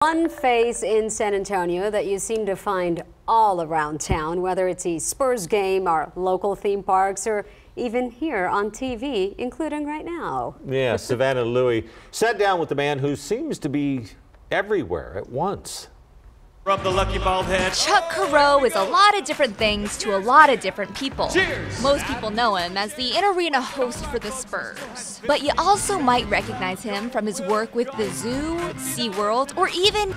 One face in San Antonio that you seem to find all around town, whether it's a Spurs game or local theme parks or even here on TV, including right now. Yeah, Savannah Louie sat down with the man who seems to be everywhere at once. Rub the lucky bald head. Chuck Cureau is a lot of different things to a lot of different people. Cheers! Most people know him as the in-arena host for the Spurs. But you also might recognize him from his work with the zoo, SeaWorld, or even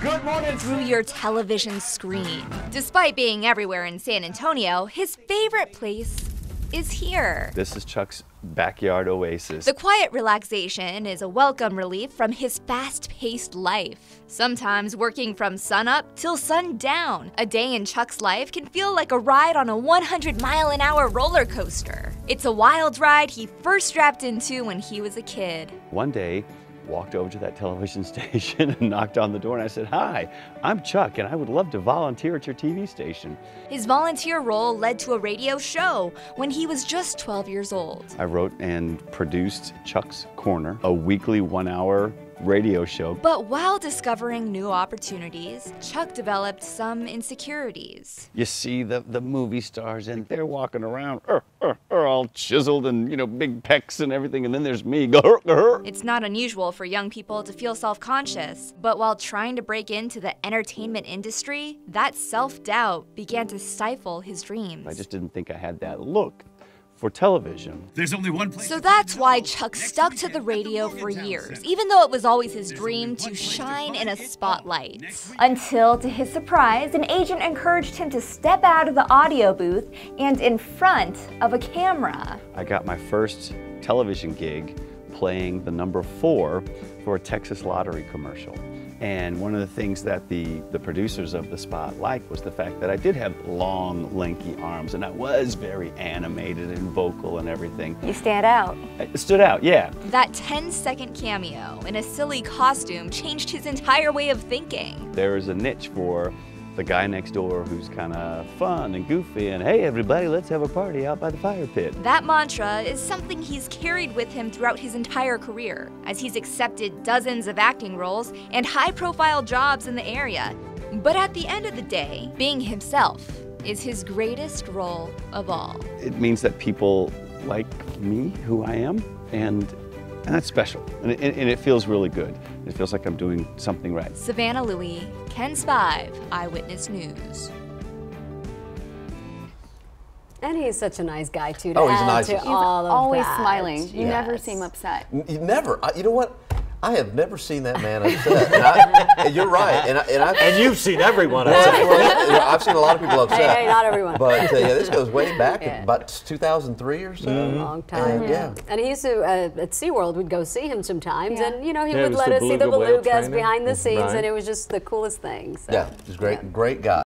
through your television screen. Despite being everywhere in San Antonio, his favorite place is here. This is Chuck's backyard oasis. The quiet relaxation is a welcome relief from his fast-paced life. Sometimes working from sunup till sundown. A day in Chuck's life can feel like a ride on a 100-mile-an-hour roller coaster. It's a wild ride he first strapped into when he was a kid. One day, walked over to that television station and knocked on the door, and I said, "Hi, I'm Chuck, and I would love to volunteer at your TV station." His volunteer role led to a radio show when he was just 12 years old. I wrote and produced Chuck's Corner, a weekly 1-hour radio show. But while discovering new opportunities, Chuck developed some insecurities. You see the movie stars, and they're walking around all chiseled and, big pecs and everything, and then there's me. It's not unusual for young people to feel self-conscious, but while trying to break into the entertainment industry, that self-doubt began to stifle his dreams. I just didn't think I had that look for television. There's only one place. So that's why Chuck stuck to the radio for years, even though it was always his dream to shine in a spotlight. Until, to his surprise, an agent encouraged him to step out of the audio booth and in front of a camera. I got my first television gig playing the number 4 for a Texas lottery commercial. And one of the things that the producers of the spot liked was the fact that I did have long, lanky arms, and I was very animated and vocal and everything. You stand out. It stood out, yeah. That 10-second cameo in a silly costume changed his entire way of thinking. There is a niche for the guy next door who's kind of fun and goofy and, "Hey everybody, let's have a party out by the fire pit." That mantra is something he's carried with him throughout his entire career, as he's accepted dozens of acting roles and high-profile jobs in the area. But at the end of the day, being himself is his greatest role of all. It means that people like me, who I am, and that's special, and it feels really good. It feels like I'm doing something right. Savannah Louie, KENS 5 Eyewitness News. And he's such a nice guy, too, Oh, he's a add nice to guy. all of Always that. smiling. You never Yes. seem upset. You never. You know what? I have never seen that man upset. And you're right. And you've seen everyone upset. I've seen a lot of people upset. Hey, not everyone. But yeah, this goes way back, Yeah. about 2003 or so. A long time. And, yeah. And he used to, at SeaWorld, we'd go see him sometimes, Yeah. and, he Yeah, he would was let the us see the beluga whale belugas trainer. behind the scenes, Right. and it was just the coolest thing. So, Yeah, he's a great guy.